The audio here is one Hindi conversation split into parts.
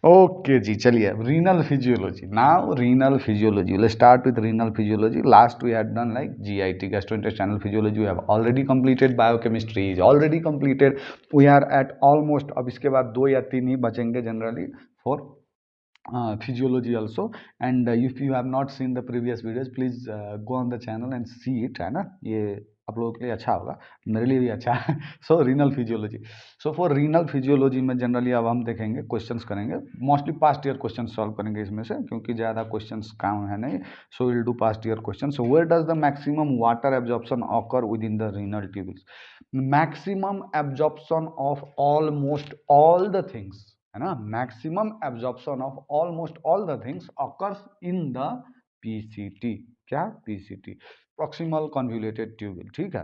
ओके जी, चलिए renal physiology. Now renal physiology, will start with renal physiology. Last we had done like GIT, gastrointestinal physiology. We have already completed. Biochemistry is already completed. We are at almost, अब इसके बाद 2 या 3 ही बचेंगे generally for physiology also. And if you have not seen the previous videos, please go on the channel and see it, है ना। ये आप लोगों के लिए अच्छा होगा, मेरे लिए भी अच्छा है। So renal physiology, so for renal physiology में जनरली अब हम देखेंगे, क्वेश्चंस करेंगे, mostly past year question solve करेंगे इसमें से, क्योंकि ज़्यादा क्वेश्चंस काम है नहीं। So will do past year question. So where does the maximum water absorption occur within the renal tubules? Maximum absorption of almost all the things, है ना, maximum absorption of almost all the things occurs in the PCT। क्या? PCT, proximal convoluted tubule. ठीक है,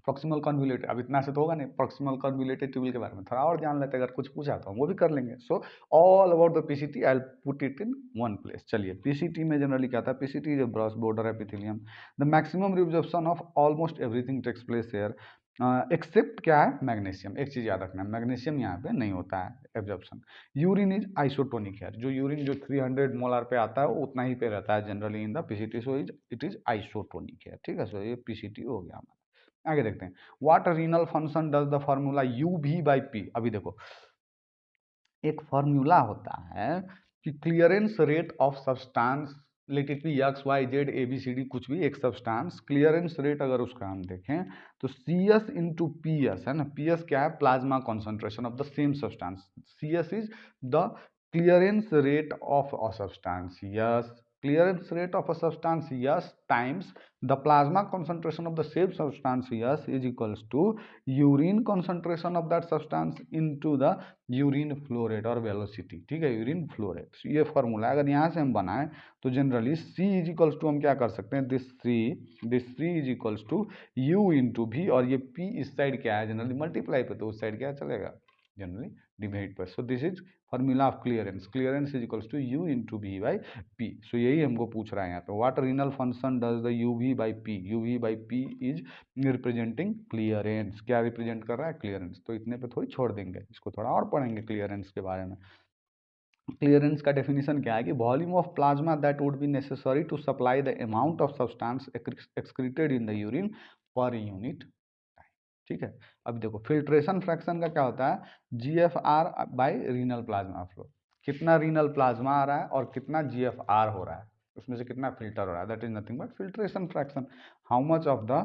प्रॉक्सिमल कन्वोल्यूटेड, अब इतना से तो होगा नहीं, प्रॉक्सिमल कन्वोल्यूटेड ट्यूबुल के बारे में थोड़ा और जान लेते हैं, अगर कुछ पूछा तो हम वो भी कर लेंगे। So all about the PCT I will put it in one place. चलिए, PCT में जनरली क्या था? PCT is a brush border epithelium. The maximum reabsorption of almost everything takes place here except क्या है? मैग्नीशियम। एक चीज याद रखना, मैग्नीशियम यहाँ पे नहीं होता है एब्जॉर्प्शन। यूरिन इज आइसोटोनिक है, जो यूरिन जो 300 मोलर पे आता है वो उतना ही पे रहता है generally in the PCT। So it is isotonic है। ठीक है, सो ये PCT हो गया हमारा। आगे देखते हैं, what renal function does the formula UV/P? अभी देखो, एक फॉर्मूला होता है कि clearance rate of substance, let it be XYZ ABCD, कुछ भी एक सब्सटेंस, क्लियरेंस रेट अगर उसका हम देखें तो CS इंटू PS है ना। PS क्या है? Plasma concentration of the same substance. CS is the clearance rate of a substance, yes, clearance rate of a substance S times the plasma concentration of the same substance S is equals to urine concentration of that substance into the urine flow rate और वेलोसिटी। ठीक है, यूरिन फ्लो रेट, ये फॉर्मूला अगर यहाँ से हम बनाएं तो generally C is equals to हम क्या कर सकते हैं? This C is equals to U into V, और ये P इस साइड क्या है? जनरली मल्टीप्लाई पे, तो उस साइड क्या चलेगा? जनरली डिवाइड पर। So this is formula of clearance, clearance is equals to U into V/P। So यही हमको पूछ रहा है यहाँ पे, what renal function does the UV/P? UV/P is representing clearance. क्या रिप्रेजेंट कर रहा है? क्लियरेंस। तो इतने पे थोड़ी छोड़ देंगे, इसको थोड़ा और पढ़ेंगे क्लियरेंस के बारे में। क्लियरेंस का डेफिनेशन क्या है कि volume of plasma that would be necessary to supply the amount of substance excreted in the urine per unit time. ठीक है, अब देखो फिल्ट्रेशन फ्रैक्शन का क्या होता है? GFR bye renal plasma flow. कितना रीनल प्लाज्मा आ रहा है और कितना GFR हो रहा है, उसमें से कितना फिल्टर हो रहा है, that is nothing but filtration fraction. How much of the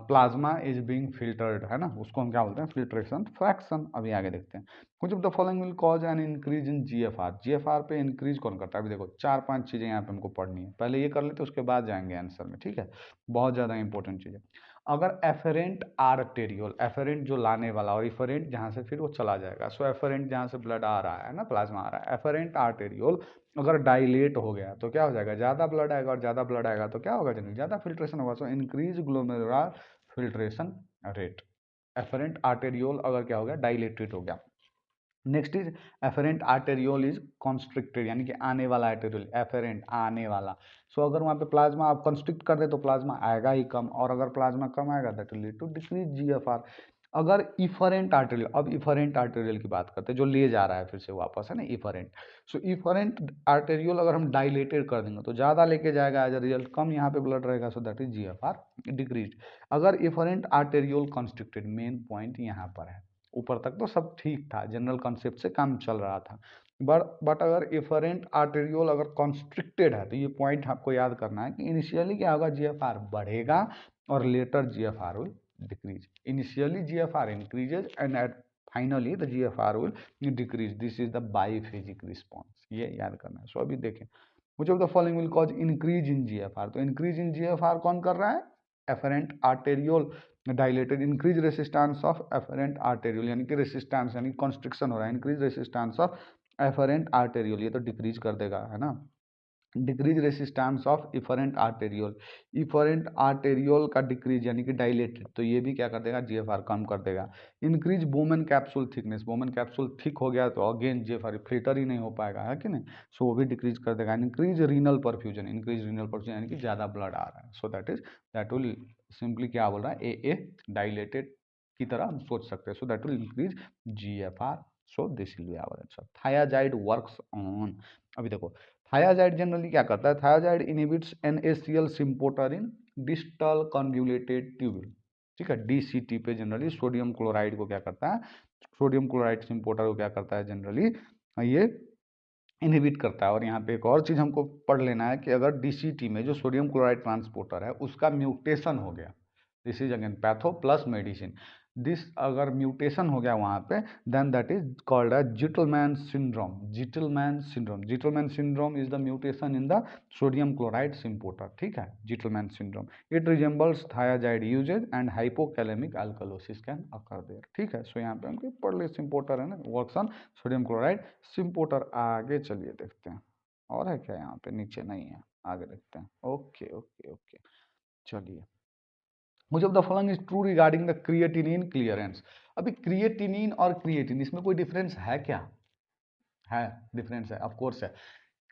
plasma is being filtered, है ना, उसको हम क्या बोलते हैं? Filtration fraction. अभी आगे देखते हैं, कुछ of the following will cause an increase in GFR। GFR पे इंक्रीज कौन करता है? अभी देखो 4-5 चीजें यहाँ पे हमको पढ़नी है, पहले ये कर लेते उसके बाद जाएंगे आंसर में। ठीक है, बहुत ज्यादा इंपॉर्टेंट चीज है। अगर एफेरेंट आर्टेरियोल, एफेरेंट जो लाने वाला, और इफेरेंट जहाँ से फिर वो चला जाएगा, सो एफेरेंट जहाँ से ब्लड आ रहा है ना, प्लाज्मा आ रहा है, एफेरेंट आर्टेरियोल अगर डायलेट हो गया तो क्या हो जाएगा? ज्यादा ब्लड आएगा, और ज्यादा ब्लड आएगा तो क्या होगा? जनरली ज्यादा फिल्ट्रेशन होगा। So increase glomerular filtration rate. Afferent arteriole अगर क्या हो गया? डायलेटेड हो गया। Next is efferent arteriole is constricted, यानी कि आने वाला आर्टेरियोल, एफरेंट आने वाला। सो अगर वहाँ पे प्लाज्मा आप कंस्ट्रिक्ट कर दे तो प्लाज्मा आएगा ही कम, और अगर प्लाज्मा कम आएगा that will lead to decrease GFR। अगर इफरेंट आर्टेरियल, अब इफरेंट आर्टेरियल की बात करते हैं, जो ले जा रहा है फिर से वापस, है ना, इफरेंट। सो इफरेंट आर्टेरियल अगर हम डायलेटेड कर देंगे तो ज़्यादा लेके जाएगा, एज अ रिजल्ट कम यहाँ पे ब्लड रहेगा, so that is GFR decrease. अगर efferent arteriole constricted, main point यहाँ पर है, ऊपर तक तो सब ठीक था, जनरल कॉन्सेप्ट से काम चल रहा था, बट अगर इफरेंट आर्टेरियोल अगर कॉन्स्ट्रिक्टेड है तो ये पॉइंट आपको याद करना है कि इनिशियली क्या होगा? GFR बढ़ेगा और later GFR will decrease. Initially GFR increases and at finally the GFR will decrease. This is the biphasic response. ये याद करना है। सो अभी देखें, which of the following will cause increase in GFR? तो increase in GFR कौन कर रहा है? Afferent arteriole dilated, increase resistance of afferent arteriole, यानी कि resistance यानी constriction हो रहा है, increase resistance of afferent arteriole, ये तो decrease कर देगा, है ना। Decrease resistance of efferent arteriole, efferent arteriole का डिक्रीज यानी कि डायलेटेड, तो ये भी क्या कर देगा? GFR कम कर देगा। Increase Bowman capsule thickness, Bowman capsule thick हो गया तो अगेन GFR फिल्टर ही नहीं हो पाएगा, है कि नहीं, सो वो भी डिक्रीज कर देगा। Increase renal perfusion, increase renal perfusion यानी कि ज़्यादा ब्लड आ रहा है, सो दैट विल सिंपली क्या बोल रहा है? AA डायलेटेड की तरह हम सोच सकते हैं, so that will increase GFR। So this will be our answer. Thiazide works on, अभी देखो थायाजाइड जनरली क्या करता है, thiazide inhibits NaCl symporter in distal convoluted tubule, ठीक है, DCT पे जनरली सोडियम क्लोराइड को क्या करता है, सोडियम क्लोराइड सिम्पोटर को क्या करता है जनरली, ये इनहिबिट करता है। और यहाँ पे एक और चीज़ हमको पढ़ लेना है कि अगर DCT में जो सोडियम क्लोराइड ट्रांसपोर्टर है उसका म्यूटेशन हो गया, this is again patho plus medicine, this अगर म्यूटेशन हो गया वहाँ पे, then that is called as Gitelman syndrome, Gitelman syndrome, Gitelman syndrome is the mutation in the sodium chloride symporter, ठीक है, Gitelman syndrome, it resembles thiazide uses and hypokalemic alkalosis can occur there, ठीक है। सो यहाँ पे हमको पढ़ ले, सिम्पोटर है ना, वर्क्स ऑन सोडियम क्लोराइड सिम्पोटर। आगे चलिए देखते हैं, और है क्या यहाँ पे, नीचे नहीं है, आगे देखते हैं। ओके ओके ओके, चलिए, मुझे the following is true regarding the creatinine clearance. अभी क्रिएटिनिन और क्रिएटिन इसमें कोई डिफरेंस है क्या, है डिफरेंस है, ऑफ कोर्स है।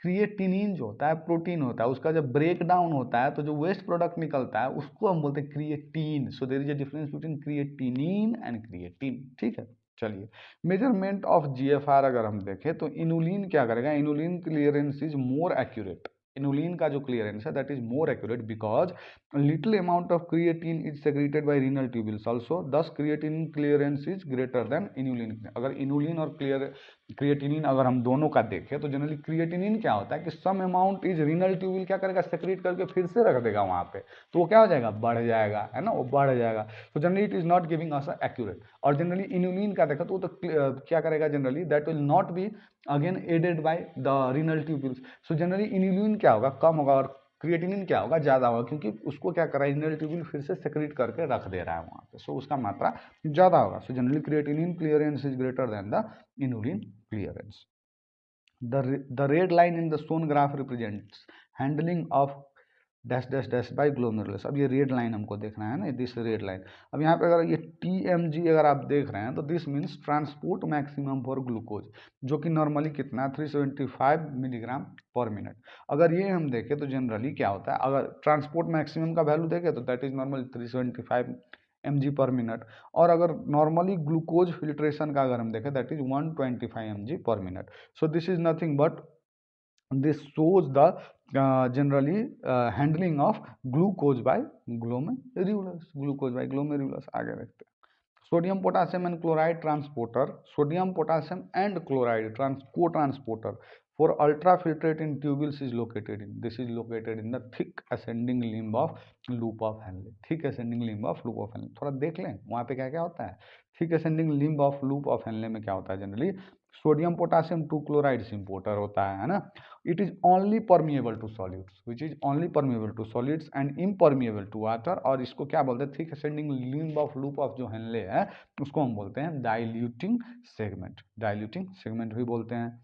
क्रिएटिनिन जो होता है प्रोटीन होता है, उसका जब ब्रेक डाउन होता है तो जो वेस्ट प्रोडक्ट निकलता है उसको हम बोलते हैं creatine. So there is a difference between creatinine and creatine, ठीक है। चलिए, मेजरमेंट ऑफ GFR अगर हम देखें तो इनुलिन क्या करेगा, inulin clearance is more accurate, inulin का जो क्लियरेंस है that is more accurate because little amount of creatine is secreted by renal tubules also, thus creatine clearance is greater than inulin. अगर इनुलिन और क्रिएटिनिन अगर हम दोनों का देखें तो जनरली क्रिएटिनिन क्या होता है कि some amount is renal tubule क्या करेगा, सेक्रेट करके फिर से रख देगा वहाँ पे, तो वो क्या हो जाएगा, बढ़ जाएगा, है ना, वो बढ़ जाएगा। तो generally it is not giving us accurate. और जनरली इनुलिन का देखा तो वो तो क्या करेगा generally, that will not be again added by the renal tubules. So generally inulin क्या होगा, कम होगा, और क्रिएटिनिन क्या होगा, ज़्यादा होगा, क्योंकि उसको क्या कर रहा है, रीनल ट्यूब्यूल फिर से सेक्रेट करके रख दे रहा है वहाँ पे, सो उसका मात्रा ज़्यादा होगा। So generally creatinine clearance is greater then the inulin clearance. The red line in the shown graph represents handling of dash dash dash by glomerulus. अब ये रेड लाइन हमको देखना है ना, दिस रेड लाइन। अब यहाँ पे अगर ये TMG अगर आप देख रहे हैं तो this means transport maximum for glucose, जो कि नॉर्मली कितना है 375 मिलीग्राम पर मिनट। अगर ये हम देखें तो जनरली क्या होता है, अगर ट्रांसपोर्ट मैक्सिमम का वैल्यू देखें तो दैट इज नॉर्मली 375 mg पर मिनट, और अगर नॉर्मली ग्लूकोज फिल्ट्रेशन का अगर हम देखें दैट इज 125 mg पर minute. So this is nothing but this shows the generally handling of glucose by glomerulus, glucose by glomerulus। आगे देखते हैं, sodium potassium and chloride transporter, sodium potassium and chloride को transporter for ultrafiltrate in tubules is located in, this is located in the thick ascending limb of loop of Henle, thick ascending limb of loop of Henle। थोड़ा देख लें वहाँ पे क्या क्या होता है, thick ascending limb of loop of Henle में क्या होता है generally, sodium potassium 2 chloride symporter होता है ना। It is only permeable to solids, which is only permeable to solids and impermeable to water. और इसको क्या बोलते हैं, thick ascending limb of loop of जो हेनले है उसको हम बोलते हैं डाइल्यूटिंग सेगमेंट, डाइल्यूटिंग सेगमेंट भी बोलते हैं।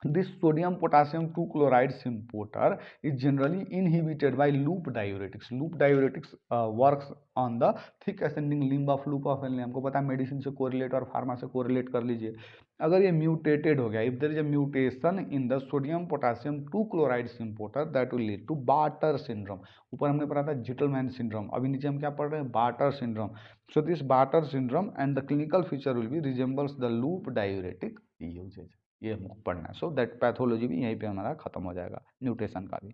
This sodium potassium 2 chloride symphoter is generally inhibited by loop diuretics. Loop diuretics works on the thick ascending limb of loop of Henle। हमको पता है मेडिसिन से कोरिलेट और फार्मा से कोरिलेट कर लीजिए। अगर ये म्यूटेटेड हो गया, if there is a mutation in the sodium potassium 2 chloride symporter that will lead to Bartter syndrome. यूपर हमने पढ़ा था जिटलमैन सिंड्रोम, अभी नीचे हम क्या पढ़ रहे हैं, Bartter syndrome. So this Bartter syndrome and the clinical feature will be resembles the loop diuretic uses, ये हमको पढ़ना है। सो दैट पैथोलॉजी भी यहीं पे हमारा खत्म हो जाएगा, म्यूटेशन का भी।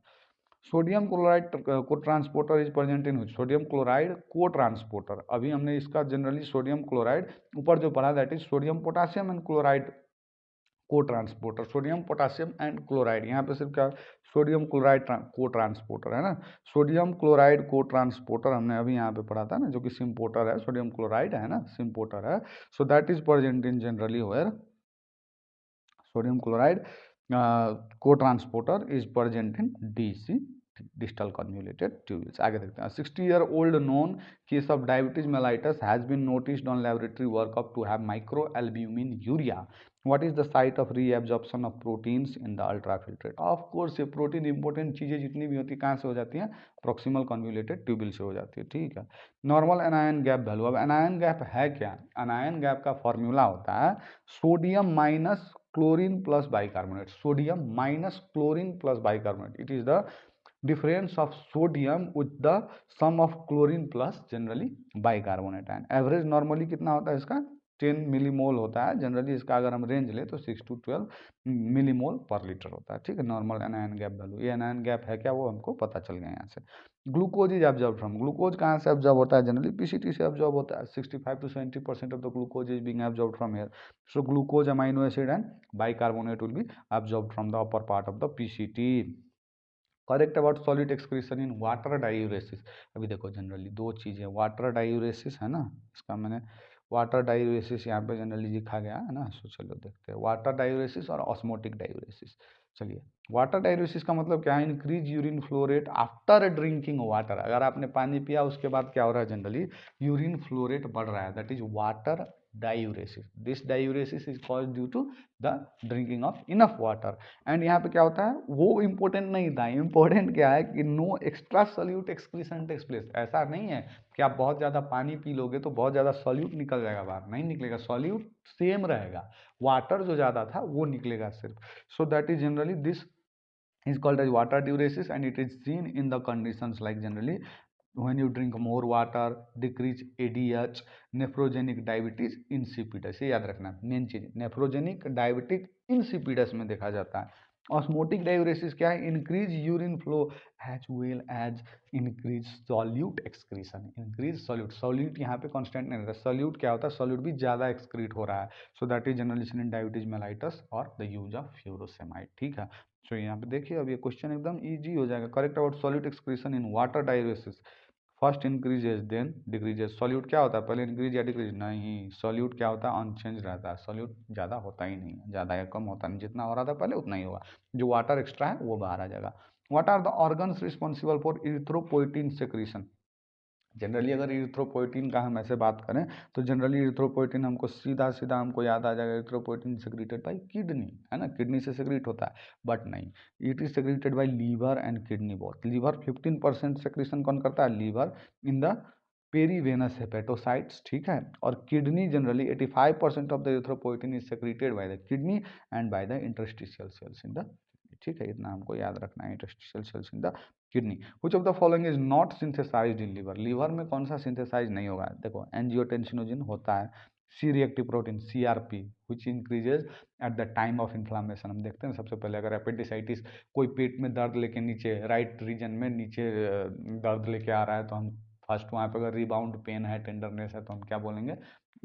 Sodium chloride cotransporter is present in sodium chloride cotransporter, अभी हमने इसका जनरली सोडियम क्लोराइड ऊपर जो पढ़ा that is sodium potassium and chloride cotransporter, sodium potassium and chloride, यहाँ पे सिर्फ क्या सोडियम क्लोराइड को ट्रांसपोर्टर है ना, सोडियम क्लोराइड को ट्रांसपोर्टर हमने अभी यहाँ पे पढ़ा था ना, जो कि सिम्पोर्टर है, सोडियम क्लोराइड है ना, सिम्पोर्टर है। So that is present in generally where sodium chloride co-transporter is present in DC, distal convoluted tubules। आगे देखते हैं, 60-year-old known case of diabetes mellitus has been noticed on laboratory workup to have microalbumin urea। what is the site of reabsorption of proteins in the ultrafiltrate। of course ये प्रोटीन इंपॉर्टेंट चीज़ें जितनी भी होती है कहाँ से हो जाती हैं, प्रॉक्सिमल कन्वोल्यूटेड ट्यूब्यूल से हो जाती है, ठीक है। नॉर्मल एनायन गैप वैल्यू, अब एनायन गैप है क्या, एनायन गैप का फॉर्मूला होता है sodium minus chlorine plus bicarbonate, sodium minus chlorine plus bicarbonate, it is the difference of sodium with the sum of chlorine plus generally bicarbonate। And average normally कितना होता है इसका 10 मिलीमोल होता है जनरली, इसका अगर हम रेंज ले तो 6 to 12 मिलीमोल पर लीटर होता है, ठीक है, नॉर्मल एनायन गैप वैल्यू। ये एनायन गैप है क्या, वो हमको पता चल गया यहाँ से। Glucose is observe from, glucose कहाँ से ऑब्जर्व होता है, जनरली पीसीटी से ऑब्जर्व होता है। 65 to 70% of the glucose is being observe from here, so glucose amino acid and bicarbonate will be observe from the upper part of the PCT. Correct about solid excretion in water diuresis. अभी देखो जनरली दो चीज़ें, वाटर डायूरेसिस है ना, इसका मैंने वाटर डायूरेसिस यहाँ पे जनरली लिखा गया है ना, सो चलो देखते हैं वाटर डायूरेसिस और ऑस्मोटिक डायूरेसिस। चलिए, वाटर डायूरेसिस का मतलब क्या है, increase urine flow rate after drinking water. अगर आपने पानी पिया उसके बाद क्या हो रहा है, जनरली यूरिन फ्लो रेट बढ़ रहा है, that is water diuresis. This diuresis is called due to the drinking of enough water. And यहाँ पे क्या होता है, वो इंपॉर्टेंट नहीं था, इंपॉर्टेंट क्या है कि no extra solute excretion takes place. ऐसा नहीं है कि आप बहुत ज़्यादा पानी पी लोगे तो बहुत ज़्यादा सॉल्यूट निकल जाएगा बाहर, नहीं निकलेगा, सॉल्यूट सेम रहेगा, वाटर जो ज़्यादा था वो निकलेगा सिर्फ। सो that is generally this is called as water diuresis, and it is seen in the conditions like generally when you drink more water, decrease ADH, nephrogenic diabetes insipidus। ये याद रखना मेन चीज, नेफ्रोजेनिक डायबिटिक इंसिपिडस में देखा जाता है। ऑस्मोटिक डायूरेसिस क्या है, increase urine flow as well as increase solute excretion. Increase solute, solute यहाँ पे कांस्टेंट नहीं रहता, सॉल्यूट क्या होता है, सॉल्यूट भी ज़्यादा एक्सक्रीट हो रहा है, so that is generally seen in diabetes mellitus और द यूज ऑफ फ्यूरोसेमाइड, ठीक है। सो यहाँ पे देखिए अब ये क्वेश्चन एकदम इजी हो जाएगा। Correct about solute excretion in water diuresis, first increases then decreases. Solute क्या होता है, पहले इंक्रीज या डिक्रीज, नहीं, सॉल्यूट क्या होता है, अनचेंज रहता है, सॉल्यूट ज़्यादा होता ही नहीं है, ज़्यादा या कम होता नहीं, जितना हो रहा था पहले उतना ही होगा, जो वाटर एक्स्ट्रा है वो बाहर आ जाएगा। What are the organs responsible for erythropoietin secretion. Generally अगर इरिथ्रोपोइटिन का हम ऐसे बात करें तो जनरली इरिथ्रोपोइटिन हमको सीधा सीधा हमको याद आ जाएगा, इरिथ्रोपोइटिन सेक्रेटेड बाय किडनी, है ना, किडनी से सेक्रेट होता है, बट नहीं, it is secreted by liver and kidney both. Liver 15% secretion कौन करता है, liver in the perivenous hepatocytes, ठीक है, और kidney generally 85% of the erythropoietin is secreted by the kidney and by the interstitial cells in the, ठीक है, इतना हमको याद रखना है, interstitial cells in the kidney. Which of the following is not synthesized in liver, liver में कौन सा सिंथेसाइज नहीं होगा, देखो एंजियोटेंसिनोजिन होता है, C reactive protein CRP which increases at the time of inflammation. हम देखते हैं सबसे पहले अगर एपेंडिसाइटिस, कोई पेट में दर्द लेके नीचे राइट रीजन में नीचे दर्द लेके आ रहा है तो हम फर्स्ट वहाँ पे अगर रिबाउंड पेन है, टेंडरनेस है, तो हम क्या बोलेंगे,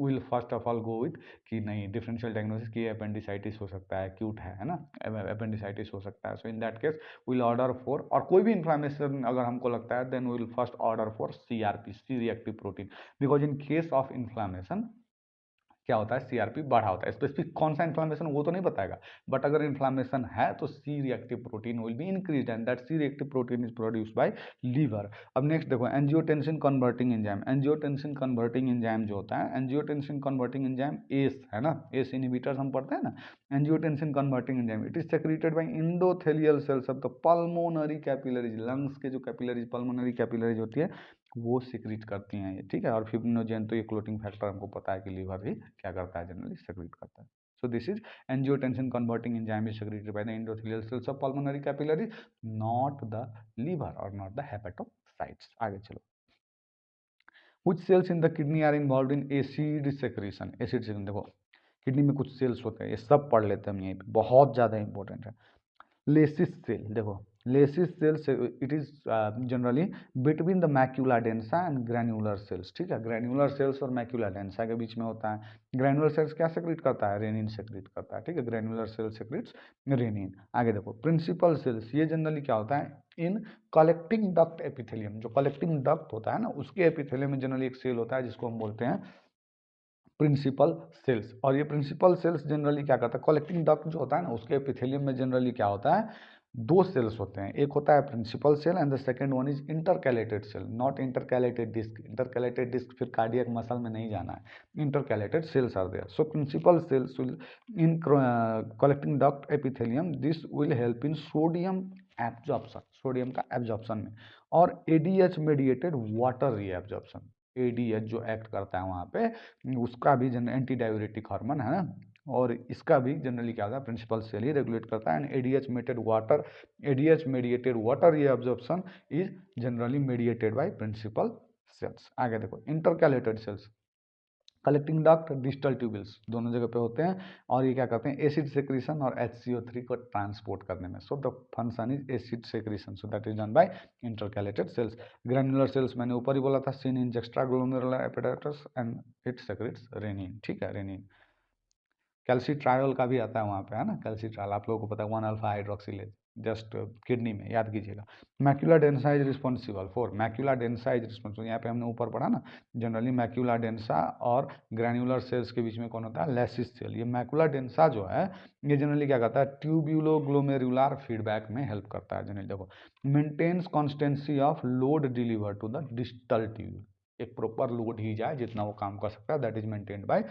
will first of all go with कि नहीं डिफरेंशियल डायग्नोसिस की अपेंडिसाइटिस हो सकता है, एक्यूट है ना, अपेंडिसाइटिस हो सकता है। So in that case will order for, और कोई भी इन्फ्लामेशन अगर हमको लगता है then will first order for CRP, C reactive protein, because in case of inflammation क्या होता है, सीआरपी बढ़ा होता है। स्पेसिफिक कौन सा इन्फ्लामेशन वो तो नहीं बताएगा, बट अगर इन्फ्लामेशन है तो C reactive protein will be increase and that C reactive protein is produced by liver. अब नेक्स्ट देखो angiotensin converting enzyme, angiotensin converting enzyme जो होता है, एंजियोटेंसिन कन्वर्टिंग एंजाइम एस है ना, एस इनहिबिटर्स हम पढ़ते हैं ना, angiotensin converting enzyme it is secreted bye endothelial cells of the pulmonary capillaries. Lungs के जो कैपिलरीज, पल्मोनरी कैपिलरीज होती है वो सिक्रीट करती हैं ये, ठीक है, और फिब्रिनोजेन तो ये क्लोटिंग फैक्टर हमको पता है कि लीवर ही क्या करता है, जनरली सेक्रीट करता है। So this is angiotensin converting enzyme is secreted by the endothelial cells of pulmonary capillaries, not the liver और नॉट द हेपेटोसाइट्स। आगे चलो, कुछ cells in the kidney are involved in acid secretion. Acid secretion देखो किडनी में कुछ सेल्स होते हैं, ये सब पढ़ लेते हैं हम यहीं पे, बहुत ज़्यादा इंपॉर्टेंट है। लेसिस सेल देखो, lacis cells it is generally between the macula densa and granular cells, ठीक है, ग्रैन्युलर सेल्स और मैक्यूला डेंसा के बीच में होता है। ग्रैन्युलर सेल्स क्या सेक्रेट करता है, रेनिन सेक्रेट करता है, ठीक है, ग्रैन्युलर सेल सेक्रेट्स रेनिन। आगे देखो प्रिंसिपल सेल्स, ये जनरली क्या होता है, इन कलेक्टिंग डक्ट एपिथेलियम, जो कलेक्टिंग डक्ट होता है ना उसके एपिथेलियम में जनरली एक सेल होता है जिसको हम बोलते हैं प्रिंसिपल सेल्स। और ये प्रिंसिपल सेल्स जनरली क्या करता है, कलेक्टिंग डक्ट जो होता है ना उसके एपिथेलियम में जनरली क्या होता है, दो सेल्स होते हैं, एक होता है principal cell and the second one is intercalated cell, not intercalated disc. Intercalated disc फिर कार्डियक मसल में नहीं जाना है, intercalated cells are there. So principal cells will in collecting duct epithelium, this will help in sodium absorption, sodium का एब्जॉर्प्शन में, और ADH mediated water reabsorption. ADH जो एक्ट करता है वहाँ पे उसका भी एंटी डायूरेटिक हार्मोन है ना, और इसका भी जनरली क्या होता है, प्रिंसिपल सेल ही रेगुलेट करता है। And ADH mediated water reabsorption is generally mediated by principal cells. आगे देखो intercalated cells, collecting duct, distal tubules दोनों जगह पे होते हैं, और ये क्या करते हैं एसिड सेक्रेशन और HCO3 को ट्रांसपोर्ट करने में। So the function is acid secretion, so that is done by intercalated cells. Granular cells मैंने ऊपर ही बोला था, seen in extraglomerular apparatus and it secretes renin, ठीक है, रेनिन। कैल्सिट्रायोल का भी आता है वहाँ पे, है ना, कैल्सिट्रायल आप लोगों को पता है, 1 अल्फा हाइड्रोक्सिलेज, जस्ट किडनी में याद कीजिएगा। Macula densa is responsible for, macula densa is responsible, यहाँ पे हमने ऊपर पढ़ा ना, जनरली मैक्यूला डेंसा और ग्रैन्युलर सेल्स के बीच में कौन होता है, लेसिस सेल। ये मैक्यूला डेंसा जो है ये जनरली क्या करता है, ट्यूब्यूलो ग्लोमेरुलर फीडबैक में हेल्प करता है। जनरली देखो, maintains constancy of load deliver to the distal tube, एक प्रॉपर लोड ही जाए जितना वो काम कर सकता है, that is maintained by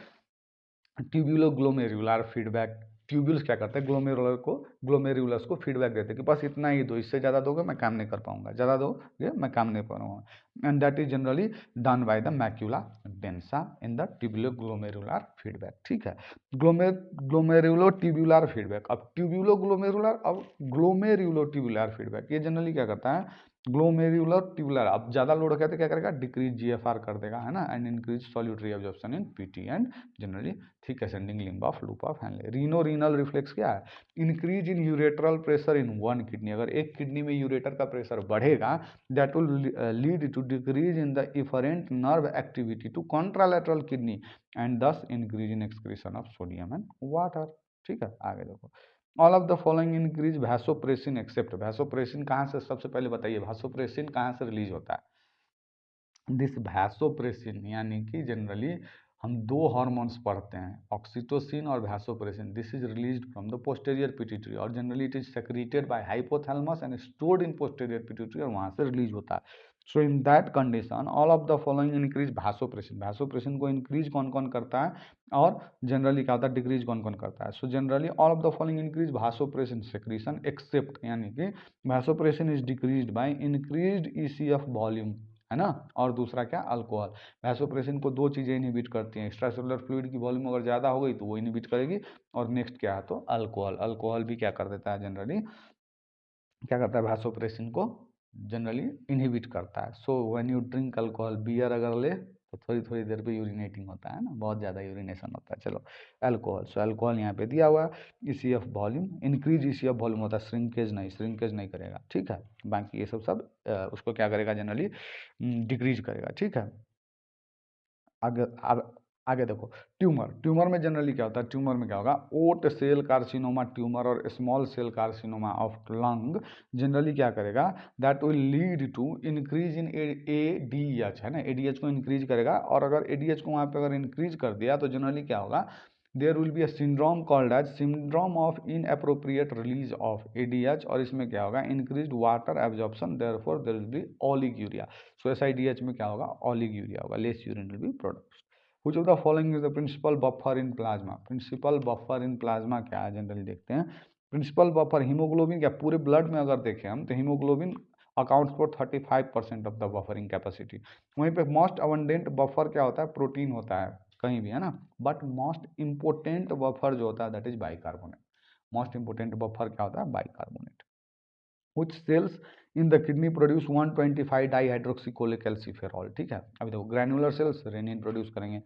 tubulo glomerular feedback. Tubules क्या करते हैं, ग्लोमेरुलस को फीडबैक देते हैं कि बस इतना ही दो, इससे ज़्यादा दोगे मैं काम नहीं कर पाऊंगा, ज़्यादा दोगे मैं काम नहीं कर पाऊंगा, and that is generally done by the macula densa in the tubulo glomerular feedback, ठीक है। ग्लोमेरुलो ट्यूब्यूलर फीडबैक, अब ट्यूब्यूलो ग्लोमेरुलर, अब ग्लोमेरुलो ट्यूब्यूलर फीडबैक, ये जनरली क्या करता है, ग्लोमेरुलर ट्यूबुलर, अब ज्यादा लोड कहते क्या करेगा, डिक्रीज GFR कर देगा, है ना, and increase solute absorption in PT and generally thick ascending limb of loop of Henle. Reno renal reflex क्या है, increase in ureteral pressure in one kidney, अगर एक किडनी में यूरेटर का प्रेशर बढ़ेगा that will lead to decrease in the efferent nerve activity to contralateral kidney and thus increase in excretion of sodium and water, ठीक है। आगे देखो, all of the following increase vasopressin accept, vasopressin कहाँ से, सबसे पहले बताइए वैसोप्रेसिन कहाँ से रिलीज होता है। दिस वैसोप्रेसिन यानी कि जनरली हम दो हार्मोन्स पढ़ते हैं, ऑक्सीटोसिन और vasopressin, this is released from the posterior pituitary और generally it is secreted by hypothalamus and stored in posterior pituitary, और वहाँ से रिलीज होता है। So in that condition all of the following increase vasopressin, vasopressin को इंक्रीज कौन कौन करता है और जनरली क्या होता है, डिक्रीज कौन कौन करता है। So generally all of the following increase vasopressin secretion except, यानी कि vasopressin is decreased by increased ECF volume, है ना, और दूसरा क्या, अल्कोहल। वैसोप्रेसिन को दो चीजें इनहिबिट करती हैं, एक्स्ट्रा सेलुलर फ्लूइड की वॉल्यूम अगर ज्यादा हो गई तो वो इनहिबिट करेगी, और नेक्स्ट क्या है तो अल्कोहल, अल्कोहल भी क्या कर देता है जनरली, क्या करता है वैसोप्रेसिन को जनरली इनहिबिट करता है। So when you drink alcohol, beer अगर ले तो थोड़ी थोड़ी देर पे यूरिनेटिंग होता है ना, बहुत ज़्यादा यूरिनेशन होता है। चलो अल्कोहल, सो अल्कोहल यहाँ पे दिया हुआ है। ECF volume, increase ECF volume होता है, श्रिंकेज नहीं करेगा, ठीक है। बाकी ये सब उसको क्या करेगा जनरली, डिक्रीज करेगा, ठीक है। आगे आगे देखो, ट्यूमर, ट्यूमर में जनरली क्या होता है, ट्यूमर में क्या होगा, ओट सेल कार्सिनोमा ट्यूमर और small cell carcinoma of lung generally क्या करेगा, that will lead to increase in ADH, है ना, ADH को इंक्रीज करेगा, और अगर ADH को वहाँ पे अगर इंक्रीज कर दिया तो जनरली क्या होगा, there will be a syndrome called as syndrome of inappropriate release of ADH, और इसमें क्या होगा, increased water absorption, therefore there will be oliguria. So SIDH में क्या होगा, ओलिगूरिया होगा, less urine will be produced. Which of the following is the principal buffer in plasma? Principal buffer in plasma क्या है जनरली देखते हैं। प्रिंसिपल बफर हीमोग्लोबिन, क्या पूरे ब्लड में अगर देखें हम तो haemoglobin accounts for 35% of the buffering capacity. वहीं पे मोस्ट अबंडेंट बफर क्या होता है, प्रोटीन होता है कहीं भी, है ना, बट मोस्ट इंपोर्टेंट बफर जो होता है that is bicarbonate. Most important buffer क्या होता है, bicarbonate. which cells in the kidney produce 125 डाईहाइड्रोक्सीकोलेकैल्सिफेरॉल, ठीक है। अभी देखो ग्रैनुलर सेल्स रेनिन प्रोड्यूस करेंगे,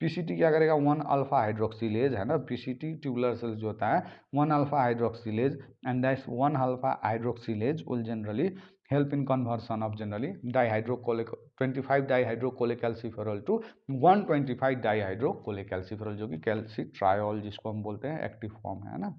PCT क्या करेगा, 1 अल्फा हाइड्रोक्सीलेज, है ना, PCT ट्यूबुलर सेल्स जो होता है 1 alpha hydroxylase, and that 1 alpha hydroxylase will generally help in conversion of generally dihydrocholic 25 dihydrocholecalciferol to 125 dihydrocholecalciferol, जो कि कैल्सिट्रायोल जिसको हम बोलते हैं एक्टिव फॉर्म है ना,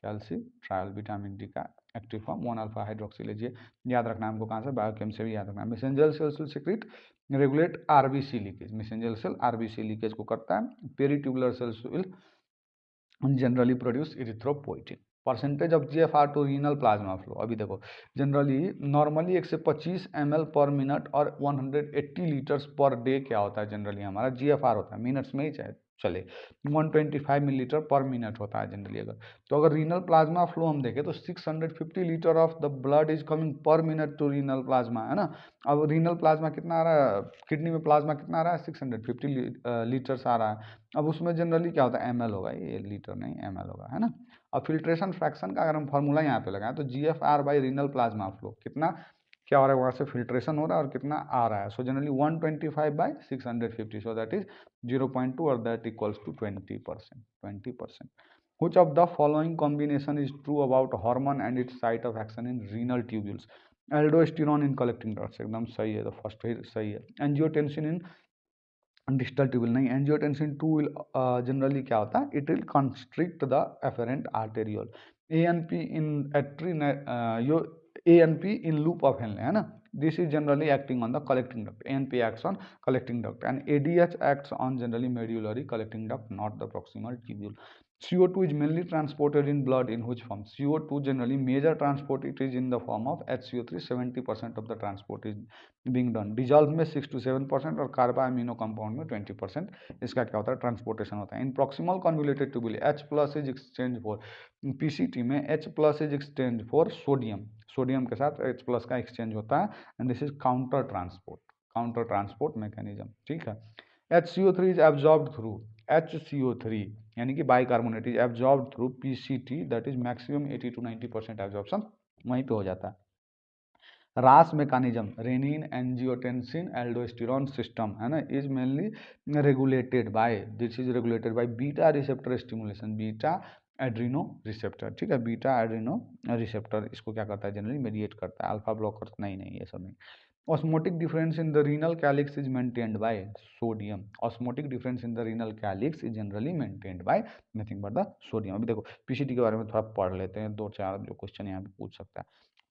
कैल्सिट्रायोल विटामिन डी का एक्टिव फॉर्म 1 अल्फा हाइड्रोक्सिलेज। ये याद रखना है हमको, कहाँ से, बायोकेम से भी याद रखना है। Mesangial cells will secrete regulate RBC leakage, mesangial cell RBC leakage को करता है। Peritubular cells will generally produce erythropoietin. Percentage of GFR to renal plasma flow, अभी देखो generally normally 125 ml per minute और 180 लीटर्स पर डे क्या होता है जनरली हमारा GFR होता है, मिनट्स में ही चाहे चले, 125 मिलीलीटर पर मिनट होता है जनरली। अगर तो अगर रीनल प्लाज्मा फ्लो हम देखें तो 650 litre of the blood is coming per minute to renal plasma, है ना। अब रीनल प्लाज्मा कितना आ रहा है, किडनी में प्लाज्मा कितना आ रहा है, 650 लीटर्स आ रहा है। अब उसमें जनरली क्या होता है, ML होगा, ये लीटर नहीं ML होगा, है ना। अब फिल्ट्रेशन फ्रैक्शन का अगर हम फॉर्मूला यहाँ पे लगाएं तो GFR by renal plasma flow कितना, क्या हो रहा है, वहाँ से फिल्ट्रेशन हो रहा है और कितना आ रहा है. So generally 125/650, so that is 0.2 और that equals to 20%. 20%. Which of the following combination is true about hormone and its site of action in renal tubules? Aldosterone in collecting ducts एकदम सही है, तो फर्स्ट ही सही है. एंजियोटेंसिन इन डिस्टल ट्यूबुल नहीं. एंजियोटेंसिन 2 विल जनरली क्या होता है, it will constrict the afferent arteriole. ANP in atrium ANP in loop of Henle है ना. This is generally acting on the collecting duct. ANP acts on collecting duct and ADH acts on generally medullary collecting duct, not the proximal tubule. CO2 is mainly transported in blood in which form? CO2 generally major transport it is in the form of HCO3. 70% of the transport is being done. Dissolve में 6 to 7% और कार्बा अमीनो कंपाउंड में 20% इसका क्या होता है, ट्रांसपोर्टेशन होता है. In proximal convoluted tubule H plus is exchange for, PCT में H plus is exchange for sodium. Sodium के साथ H प्लस का एक्सचेंज होता है and this is counter transport mechanism. ठीक है. HCO3 is absorbed through HCO3 यानी कि bicarbonate is absorb through PCT, that is maximum 80 to 90% absorption वहीं पे हो जाता है. RAS mechanism renin angiotensin aldosterone system है ना, is mainly regulated by, this is regulated by beta receptor stimulation, beta Adreno receptor. ठीक है, बीटा एड्रीनो रिसेप्टर इसको क्या करता है, जनरली मेडिएट करता है. अल्फा ब्लॉकर नहीं, ये सब नहीं. Osmotic difference in the renal calyx is maintained by sodium. Osmotic difference in the renal calyx is generally maintained by nothing but the sodium. अभी देखो पीसीटी के बारे में थोड़ा पढ़ लेते हैं, दो चार जो क्वेश्चन यहाँ पे पूछ सकता है.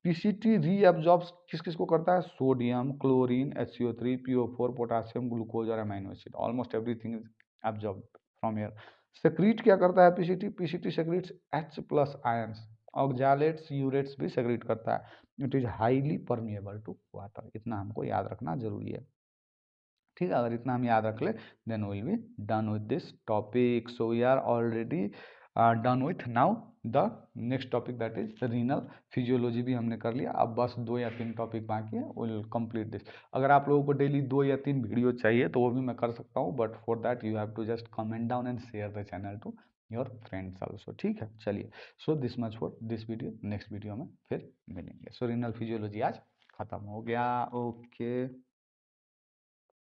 पीसीटी रीअब्जॉर्ब्स किस किस को करता है, sodium, chlorine, HCO3, PO4, potassium, glucose और amino acid. Almost everything is absorb from here. Secrete क्या करता है PCT, PCT secretes H plus ions. Oxalates urates भी सेक्रीट करता है. It is highly permeable to water. इतना हमको याद रखना जरूरी है. ठीक है, अगर इतना हम याद रख ले then will be done with this topic. So we are already done with now the next topic that is renal physiology भी हमने कर लिया. अब बस 2 या 3 टॉपिक बाकी है, विल कंप्लीट दिस. अगर आप लोगों को डेली 2 या 3 वीडियो चाहिए तो वो भी मैं कर सकता हूँ, but for that you have to just comment down and share the channel to your friends also. ठीक है, चलिए. So this much for this video. Next video में फिर मिलेंगे. सो रीनल फिजियोलॉजी आज खत्म हो गया. ओके.